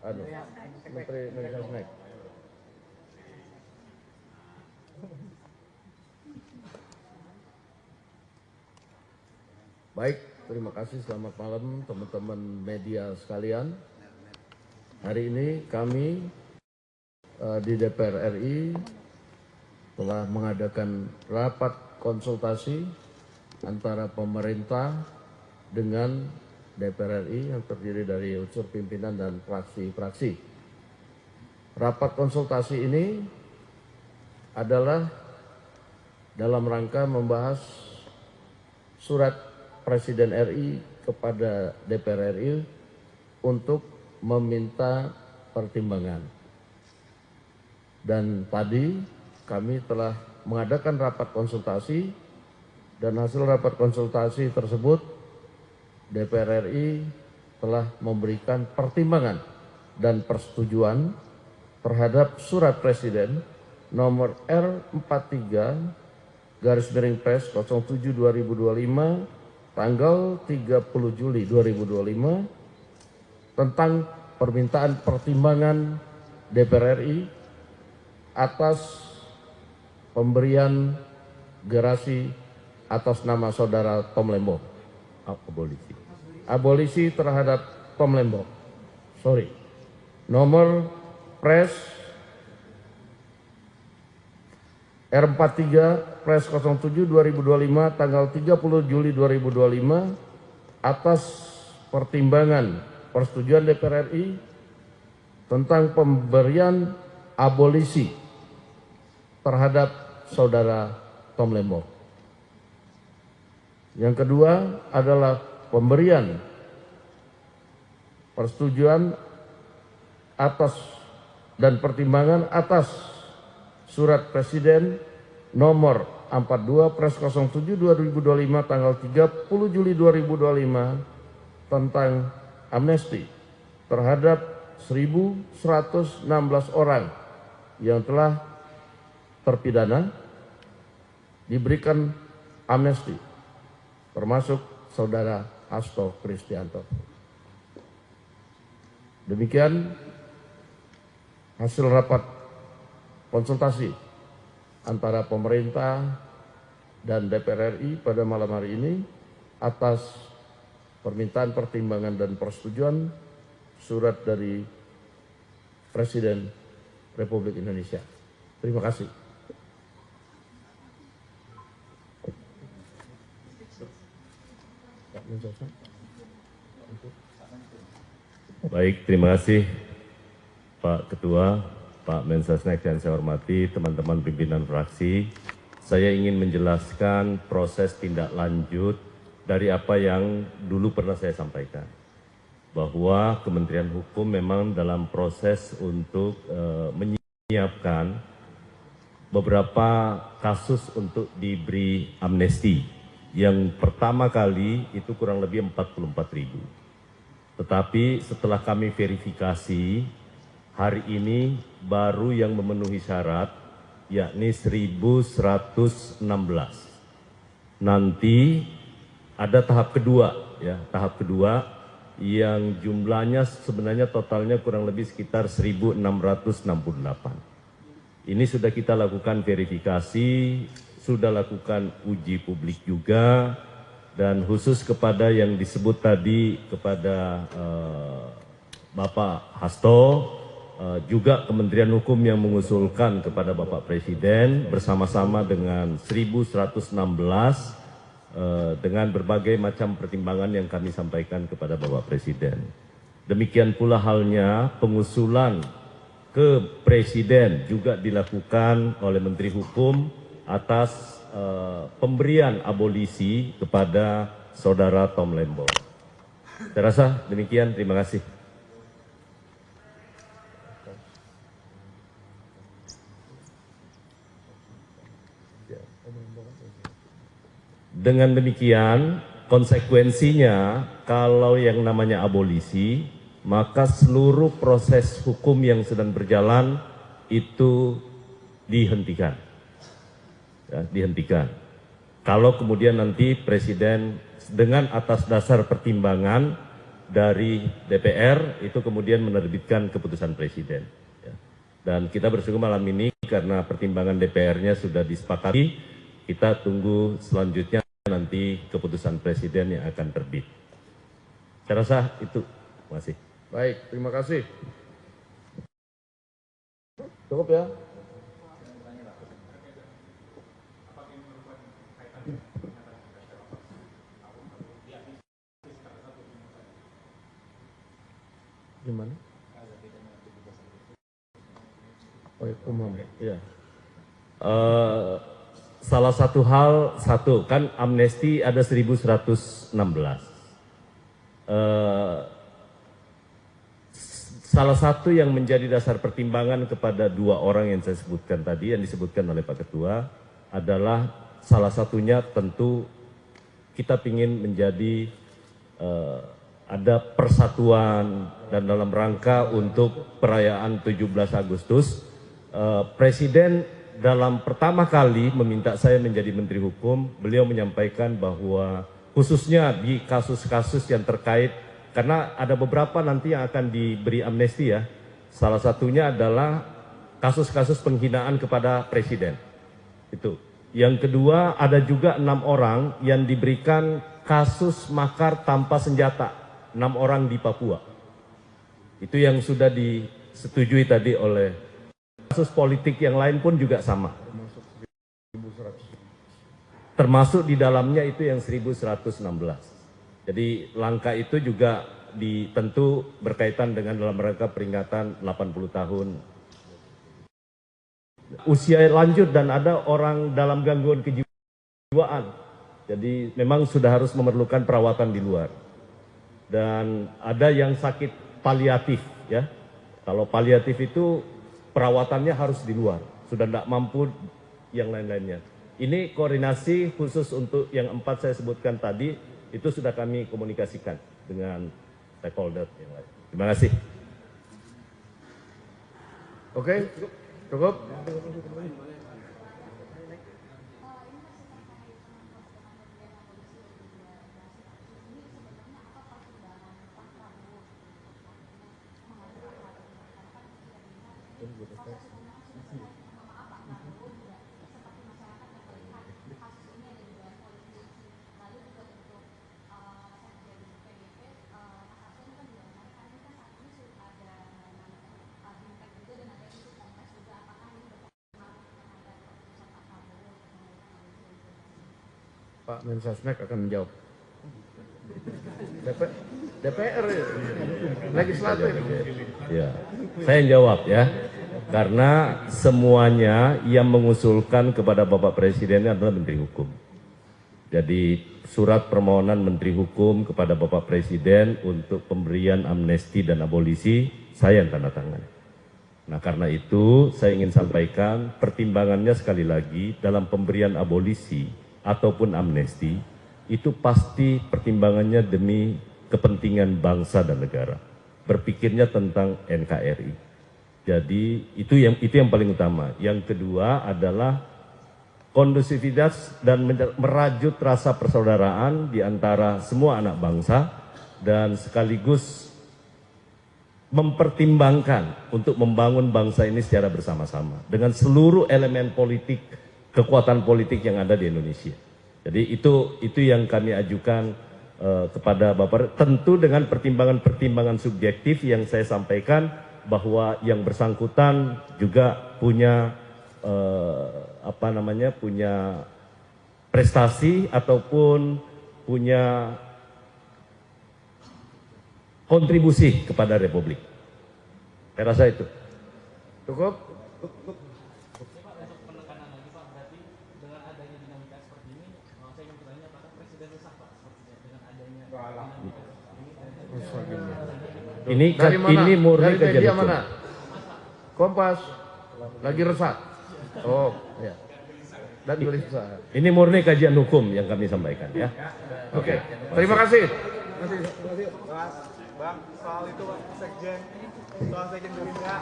Menteri Mensesnek. Baik, terima kasih. Selamat malam teman-teman media sekalian. Hari ini kami di DPR RI telah mengadakan rapat konsultasi antara pemerintah dengan DPR RI yang terdiri dari unsur pimpinan dan fraksi-fraksi. Rapat konsultasi ini adalah dalam rangka membahas surat Presiden RI kepada DPR RI untuk meminta pertimbangan. Dan tadi kami telah mengadakan rapat konsultasi dan hasil rapat konsultasi tersebut DPR RI telah memberikan pertimbangan dan persetujuan terhadap surat Presiden nomor R43/Pres 07/2025 tanggal 30 Juli 2025 tentang permintaan pertimbangan DPR RI atas pemberian gerasi atas nama saudara Tom Lembong. Abolisi terhadap Tom Lembong. Nomor Pres R43 Pres 07/2025 tanggal 30 Juli 2025 atas pertimbangan persetujuan DPR RI tentang pemberian abolisi terhadap saudara Tom Lembong. Yang kedua adalah pemberian persetujuan atas dan pertimbangan atas surat Presiden nomor 42 Pres 07/2025 tanggal 30 Juli 2025 tentang amnesti terhadap 1.116 orang yang telah terpidana diberikan amnesti, termasuk saudara Hasto Kristianto. Demikian hasil rapat konsultasi antara pemerintah dan DPR RI pada malam hari ini atas permintaan pertimbangan dan persetujuan surat dari Presiden Republik Indonesia. Terima kasih. Baik, terima kasih Pak Ketua, Pak Mensesnek yang saya hormati, teman-teman pimpinan fraksi. Saya ingin menjelaskan proses tindak lanjut dari apa yang dulu pernah saya sampaikan. Bahwa Kementerian Hukum memang dalam proses untuk menyiapkan beberapa kasus untuk diberi amnesti. Yang pertama kali itu kurang lebih 44.000. Tetapi setelah kami verifikasi, hari ini baru yang memenuhi syarat, yakni 1.116. Nanti ada tahap kedua, ya, tahap kedua yang jumlahnya sebenarnya totalnya kurang lebih sekitar 1.668. Ini sudah kita lakukan verifikasi, sudah lakukan uji publik juga, dan khusus kepada yang disebut tadi kepada Bapak Hasto, juga Kementerian Hukum yang mengusulkan kepada Bapak Presiden bersama-sama dengan 1.116 dengan berbagai macam pertimbangan yang kami sampaikan kepada Bapak Presiden. Demikian pula halnya pengusulan ke Presiden juga dilakukan oleh Menteri Hukum atas pemberian abolisi kepada saudara Tom Lembong. Saya rasa demikian, terima kasih. Dengan demikian, konsekuensinya kalau yang namanya abolisi, maka seluruh proses hukum yang sedang berjalan itu dihentikan. Ya, dihentikan. Kalau kemudian nanti Presiden dengan atas dasar pertimbangan dari DPR itu kemudian menerbitkan keputusan presiden. Ya. Dan kita bersyukur malam ini karena pertimbangan DPR-nya sudah disepakati, kita tunggu selanjutnya nanti keputusan presiden yang akan terbit. Saya rasa itu. Terima kasih. Baik, terima kasih. Cukup ya? Gimana? Oh, ya, umum. Ya. Salah satu hal, kan amnesti ada 1116. Salah satu yang menjadi dasar pertimbangan kepada dua orang yang saya sebutkan tadi, yang disebutkan oleh Pak Ketua, adalah salah satunya tentu kita ingin menjadi ada persatuan, dan dalam rangka untuk perayaan 17 Agustus, Presiden dalam pertama kali meminta saya menjadi Menteri Hukum, beliau menyampaikan bahwa khususnya di kasus-kasus yang terkait, karena ada beberapa nanti yang akan diberi amnesti ya, salah satunya adalah kasus-kasus penghinaan kepada Presiden. Itu. Yang kedua, ada juga 6 orang yang diberikan kasus makar tanpa senjata, 6 orang di Papua. Itu yang sudah disetujui tadi oleh kasus politik yang lain pun juga sama. Termasuk di dalamnya itu yang 1116. Jadi langkah itu juga tentu berkaitan dengan dalam rangka peringatan 80 tahun usia lanjut dan ada orang dalam gangguan kejiwaan. Jadi memang sudah harus memerlukan perawatan di luar. Dan ada yang sakit paliatif ya. Kalau paliatif itu perawatannya harus di luar. Sudah tidak mampu yang lain-lainnya. Ini koordinasi khusus untuk yang 4 saya sebutkan tadi, itu sudah kami komunikasikan dengan stakeholder yang lain. Terima kasih. Oke, cukup. Pak Mensesnek akan menjawab. DPR ya, legislatif. Ya, saya jawab ya, karena semuanya yang mengusulkan kepada Bapak Presiden adalah Menteri Hukum. Jadi surat permohonan Menteri Hukum kepada Bapak Presiden untuk pemberian amnesti dan abolisi, saya yang tanda tangan. Nah karena itu saya ingin sampaikan pertimbangannya sekali lagi dalam pemberian abolisi ataupun amnesti, itu pasti pertimbangannya demi kepentingan bangsa dan negara. Berpikirnya tentang NKRI. Jadi itu yang paling utama. Yang kedua adalah kondusivitas dan merajut rasa persaudaraan di antara semua anak bangsa dan sekaligus mempertimbangkan untuk membangun bangsa ini secara bersama-sama dengan seluruh elemen politik, kekuatan politik yang ada di Indonesia. Jadi itu yang kami ajukan kepada Bapak, tentu dengan pertimbangan-pertimbangan subjektif yang saya sampaikan, bahwa yang bersangkutan juga punya punya prestasi ataupun punya kontribusi kepada Republik. Saya rasa itu. Cukup? Ini murni dari media hukum. mana? Kompas. Lagi resah. Oh, ya. Dan gelisah. Ini murni kajian hukum yang kami sampaikan ya. Oke. Terima kasih. Bang, soal itu Sekjen Gerindra